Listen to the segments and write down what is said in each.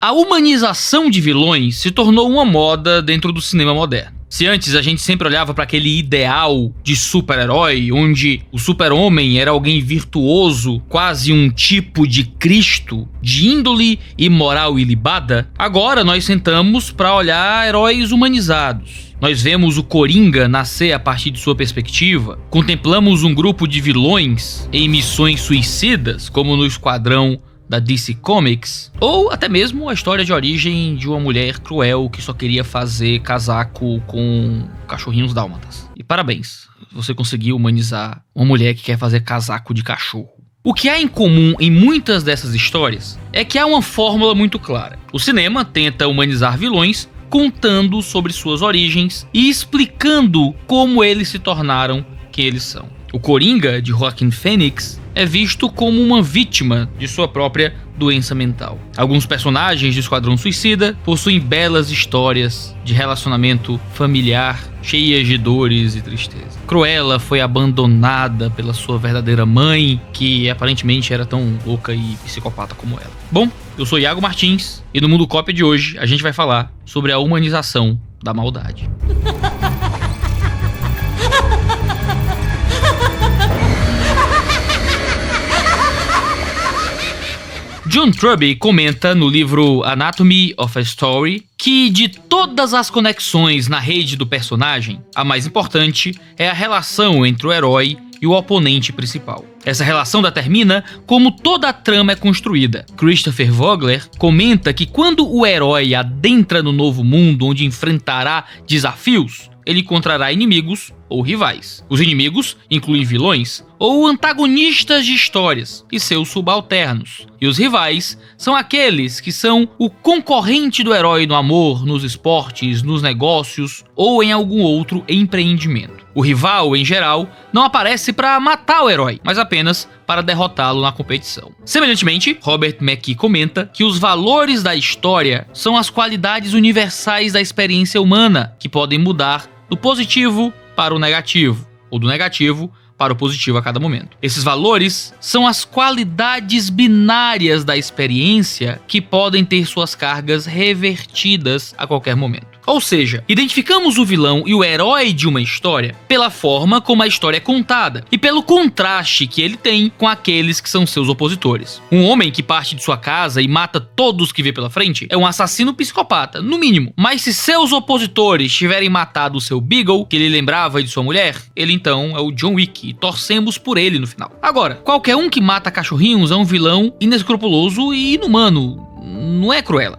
A humanização de vilões se tornou uma moda dentro do cinema moderno. Se antes a gente sempre olhava para aquele ideal de super-herói, onde o super-homem era alguém virtuoso, quase um tipo de Cristo, de índole e moral ilibada, agora nós sentamos para olhar heróis humanizados. Nós vemos o Coringa nascer a partir de sua perspectiva, contemplamos um grupo de vilões em missões suicidas, como no Esquadrão da DC Comics, ou até mesmo a história de origem de uma mulher cruel que só queria fazer casaco com cachorrinhos dálmatas. E parabéns, você conseguiu humanizar uma mulher que quer fazer casaco de cachorro. O que há em comum em muitas dessas histórias é que há uma fórmula muito clara. O cinema tenta humanizar vilões contando sobre suas origens e explicando como eles se tornaram quem eles são. O Coringa, de Joaquin Phoenix, é visto como uma vítima de sua própria doença mental. Alguns personagens do Esquadrão Suicida possuem belas histórias de relacionamento familiar, cheias de dores e tristeza. Cruella foi abandonada pela sua verdadeira mãe, que aparentemente era tão louca e psicopata como ela. Bom, eu sou Iago Martins e no Mundo Cópia de hoje a gente vai falar sobre a humanização da maldade. John Truby comenta no livro Anatomy of a Story que de todas as conexões na rede do personagem, a mais importante é a relação entre o herói e o oponente principal. Essa relação determina como toda a trama é construída. Christopher Vogler comenta que quando o herói adentra no novo mundo onde enfrentará desafios, ele encontrará inimigos ou rivais. Os inimigos incluem vilões ou antagonistas de histórias e seus subalternos. E os rivais são aqueles que são o concorrente do herói no amor, nos esportes, nos negócios ou em algum outro empreendimento. O rival, em geral, não aparece para matar o herói, mas apenas para derrotá-lo na competição. Semelhantemente, Robert McKee comenta que os valores da história são as qualidades universais da experiência humana, que podem mudar do positivo para o negativo, ou do negativo para o positivo a cada momento. Esses valores são as qualidades binárias da experiência que podem ter suas cargas revertidas a qualquer momento. Ou seja, identificamos o vilão e o herói de uma história pela forma como a história é contada e pelo contraste que ele tem com aqueles que são seus opositores. Um homem que parte de sua casa e mata todos que vê pela frente é um assassino psicopata, no mínimo. Mas se seus opositores tiverem matado o seu Beagle, que ele lembrava de sua mulher, ele então é o John Wick e torcemos por ele no final. Agora, qualquer um que mata cachorrinhos é um vilão inescrupuloso e inumano, não é Cruella?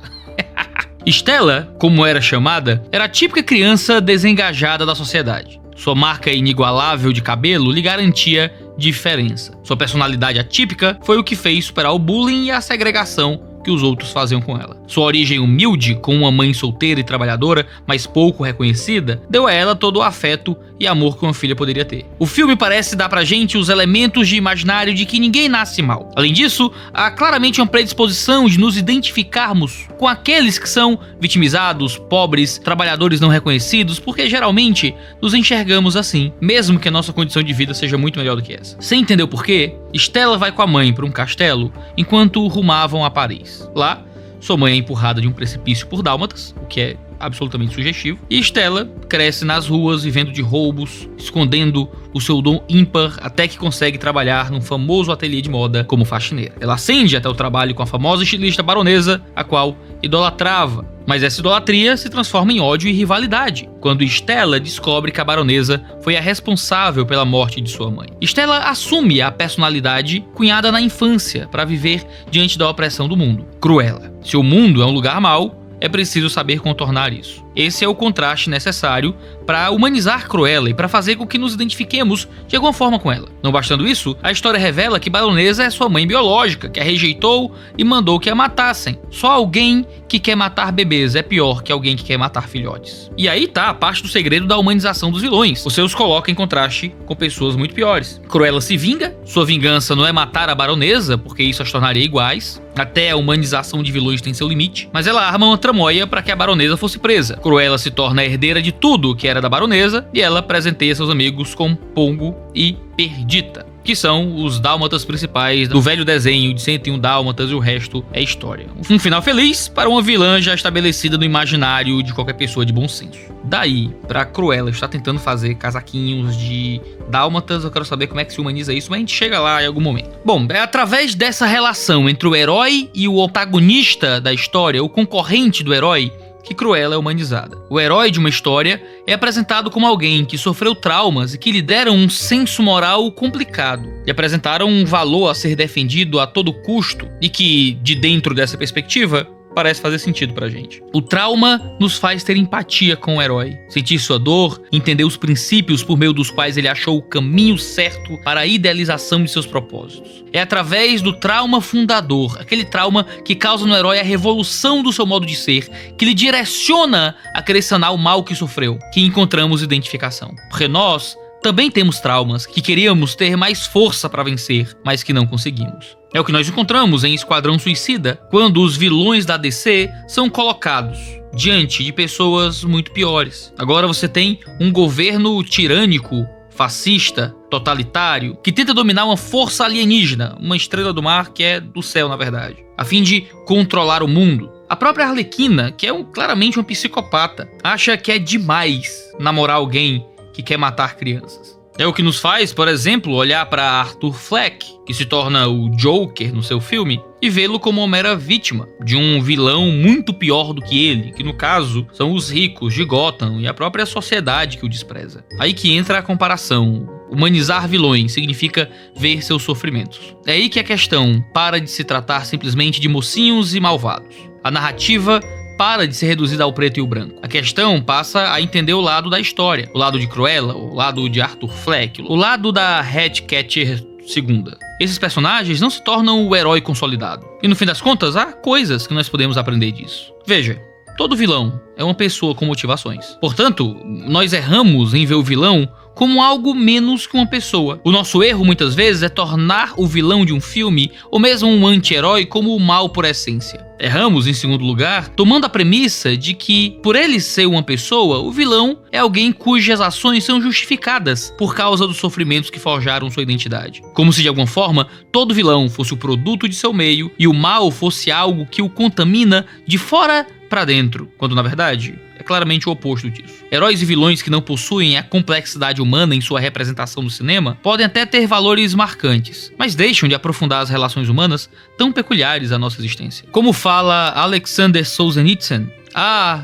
Stella, como era chamada, era a típica criança desengajada da sociedade. Sua marca inigualável de cabelo lhe garantia diferença. Sua personalidade atípica foi o que fez superar o bullying e a segregação que os outros faziam com ela. Sua origem humilde, com uma mãe solteira e trabalhadora, mas pouco reconhecida, deu a ela todo o afeto e amor que uma filha poderia ter. O filme parece dar pra gente os elementos de imaginário de que ninguém nasce mal. Além disso, há claramente uma predisposição de nos identificarmos com aqueles que são vitimizados, pobres, trabalhadores não reconhecidos, porque geralmente nos enxergamos assim, mesmo que a nossa condição de vida seja muito melhor do que essa. Sem entender o porquê, Stella vai com a mãe para um castelo enquanto rumavam a Paris. Lá, sua mãe é empurrada de um precipício por dálmatas, o que é absolutamente sugestivo, e Stella cresce nas ruas vivendo de roubos, escondendo o seu dom ímpar até que consegue trabalhar num famoso ateliê de moda como faxineira. Ela ascende até o trabalho com a famosa estilista baronesa, a qual idolatrava, mas essa idolatria se transforma em ódio e rivalidade, quando Stella descobre que a baronesa foi a responsável pela morte de sua mãe. Stella assume a personalidade cunhada na infância para viver diante da opressão do mundo. Cruella. Se o mundo é um lugar mau, é preciso saber contornar isso. Esse é o contraste necessário para humanizar Cruella e para fazer com que nos identifiquemos de alguma forma com ela. Não bastando isso, a história revela que Baronesa é sua mãe biológica, que a rejeitou e mandou que a matassem. Só alguém que quer matar bebês é pior que alguém que quer matar filhotes. E aí tá a parte do segredo da humanização dos vilões. Você os coloca em contraste com pessoas muito piores. Cruella se vinga, sua vingança não é matar a Baronesa, porque isso as tornaria iguais. Até a humanização de vilões tem seu limite, mas ela arma uma tramóia para que a Baronesa fosse presa. Cruella se torna a herdeira de tudo que era da Baronesa e ela presenteia seus amigos com Pongo e Perdita. que são os dálmatas principais do velho desenho de 101 Dálmatas, e o resto é história. Um final feliz para uma vilã já estabelecida no imaginário de qualquer pessoa de bom senso. Daí, pra Cruella estar tentando fazer casaquinhos de dálmatas, eu quero saber como é que se humaniza isso, mas a gente chega lá em algum momento. Bom, é através dessa relação entre o herói e o antagonista da história, o concorrente do herói, que Cruella é humanizada. O herói de uma história é apresentado como alguém que sofreu traumas e que lhe deram um senso moral complicado, e apresentaram um valor a ser defendido a todo custo, e que, de dentro dessa perspectiva, parece fazer sentido pra gente. O trauma nos faz ter empatia com o herói, sentir sua dor, entender os princípios por meio dos quais ele achou o caminho certo para a idealização de seus propósitos. É através do trauma fundador, aquele trauma que causa no herói a revolução do seu modo de ser, que lhe direciona a querer sanar o mal que sofreu, que encontramos identificação. Porque nós também temos traumas que queríamos ter mais força para vencer, mas que não conseguimos. É o que nós encontramos em Esquadrão Suicida, quando os vilões da DC são colocados diante de pessoas muito piores. Agora você tem um governo tirânico, fascista, totalitário, que tenta dominar uma força alienígena, uma estrela do mar que é do céu, na verdade, a fim de controlar o mundo. A própria Arlequina, que é claramente uma psicopata, acha que é demais namorar alguém que quer matar crianças. É o que nos faz, por exemplo, olhar para Arthur Fleck, que se torna o Joker no seu filme, e vê-lo como uma mera vítima de um vilão muito pior do que ele, que no caso são os ricos de Gotham e a própria sociedade que o despreza. Aí que entra a comparação. Humanizar vilões significa ver seus sofrimentos. É aí que a questão para de se tratar simplesmente de mocinhos e malvados. A narrativa para de ser reduzida ao preto e o branco. A questão passa a entender o lado da história, o lado de Cruella, o lado de Arthur Fleck, o lado da Ratcatcher II. Esses personagens não se tornam o herói consolidado. E no fim das contas, há coisas que nós podemos aprender disso. Veja, todo vilão é uma pessoa com motivações. Portanto, nós erramos em ver o vilão como algo menos que uma pessoa. O nosso erro, muitas vezes, é tornar o vilão de um filme, ou mesmo um anti-herói, como o mal por essência. Erramos, em segundo lugar, tomando a premissa de que, por ele ser uma pessoa, o vilão é alguém cujas ações são justificadas por causa dos sofrimentos que forjaram sua identidade. Como se, de alguma forma, todo vilão fosse o produto de seu meio e o mal fosse algo que o contamina de fora para dentro, quando, na verdade, é claramente o oposto disso. Heróis e vilões que não possuem a complexidade humana em sua representação no cinema podem até ter valores marcantes, mas deixam de aprofundar as relações humanas tão peculiares à nossa existência. Como fala Alexander Solzhenitsyn,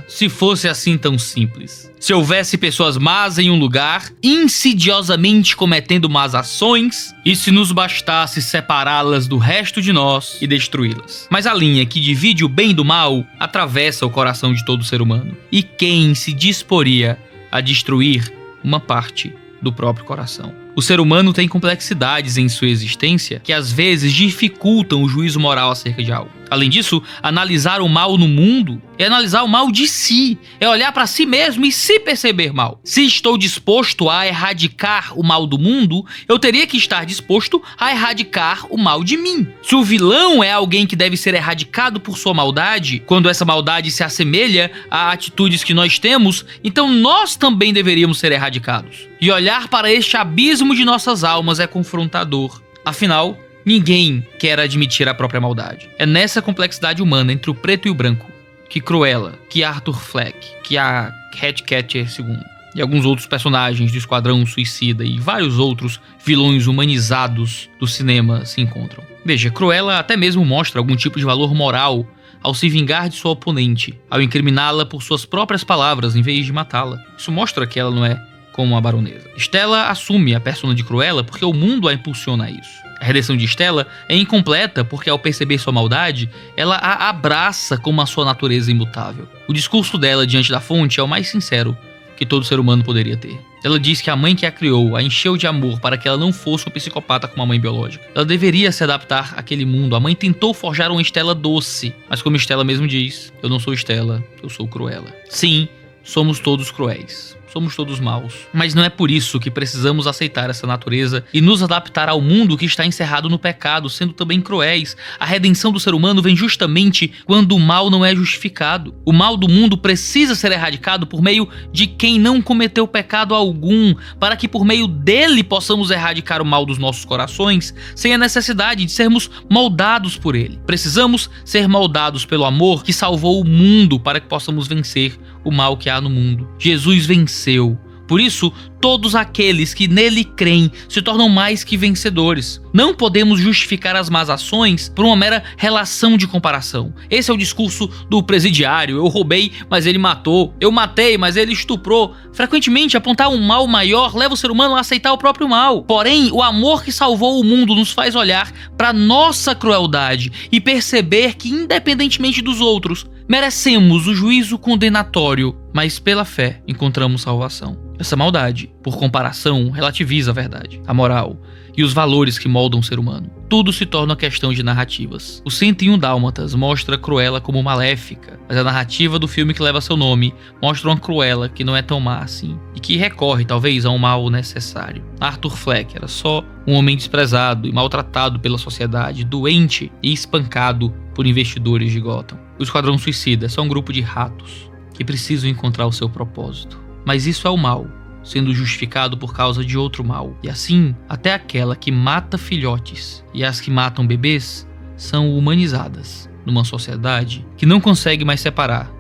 se fosse assim tão simples. Se houvesse pessoas más em um lugar, insidiosamente cometendo más ações, e se nos bastasse separá-las do resto de nós e destruí-las. Mas a linha que divide o bem do mal atravessa o coração de todo ser humano. E quem se disporia a destruir uma parte do próprio coração? O ser humano tem complexidades em sua existência que às vezes dificultam o juízo moral acerca de algo. Além disso, analisar o mal no mundo é analisar o mal de si, é olhar para si mesmo e se perceber mal. Se estou disposto a erradicar o mal do mundo, eu teria que estar disposto a erradicar o mal de mim. Se o vilão é alguém que deve ser erradicado por sua maldade, quando essa maldade se assemelha a atitudes que nós temos, então nós também deveríamos ser erradicados. E olhar para este abismo de nossas almas é confrontador. Afinal, ninguém quer admitir a própria maldade. É nessa complexidade humana entre o preto e o branco que Cruella, que Arthur Fleck, que a Ratcatcher II e alguns outros personagens do Esquadrão Suicida e vários outros vilões humanizados do cinema se encontram. Veja, Cruella até mesmo mostra algum tipo de valor moral ao se vingar de sua oponente, ao incriminá-la por suas próprias palavras em vez de matá-la. Isso mostra que ela não é como uma baronesa. Stella assume a persona de Cruella porque o mundo a impulsiona a isso. A redenção de Stella é incompleta porque, ao perceber sua maldade, ela a abraça como a sua natureza imutável. O discurso dela diante da fonte é o mais sincero que todo ser humano poderia ter. Ela diz que a mãe que a criou a encheu de amor para que ela não fosse uma psicopata como a mãe biológica. Ela deveria se adaptar àquele mundo. A mãe tentou forjar uma Stella doce, mas como Stella mesmo diz, eu não sou Stella, eu sou Cruella. Sim, somos todos cruéis. Somos todos maus. Mas não é por isso que precisamos aceitar essa natureza e nos adaptar ao mundo que está encerrado no pecado, sendo também cruéis. A redenção do ser humano vem justamente quando o mal não é justificado. O mal do mundo precisa ser erradicado por meio de quem não cometeu pecado algum, para que por meio dele possamos erradicar o mal dos nossos corações, sem a necessidade de sermos moldados por ele. Precisamos ser moldados pelo amor que salvou o mundo para que possamos vencer o mal que há no mundo. Jesus venceu. Por isso, todos aqueles que nele creem se tornam mais que vencedores. Não podemos justificar as más ações por uma mera relação de comparação. Esse é o discurso do presidiário. Eu roubei, mas ele matou. Eu matei, mas ele estuprou. Frequentemente, apontar um mal maior leva o ser humano a aceitar o próprio mal. Porém, o amor que salvou o mundo nos faz olhar para nossa crueldade e perceber que, independentemente dos outros, merecemos o juízo condenatório, mas pela fé encontramos salvação. Essa maldade, por comparação, relativiza a verdade, a moral e os valores que moldam o ser humano. Tudo se torna questão de narrativas. O 101 Dálmatas mostra Cruella como maléfica, mas a narrativa do filme que leva seu nome mostra uma Cruella que não é tão má assim, e que recorre talvez a um mal necessário. Arthur Fleck era só um homem desprezado e maltratado pela sociedade, doente e espancado por investidores de Gotham. O Esquadrão Suicida é só um grupo de ratos que precisam encontrar o seu propósito. Mas isso é o mal, sendo justificado por causa de outro mal. E assim, até aquela que mata filhotes e as que matam bebês são humanizadas numa sociedade que não consegue mais separar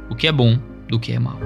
o que é bom do que é mal.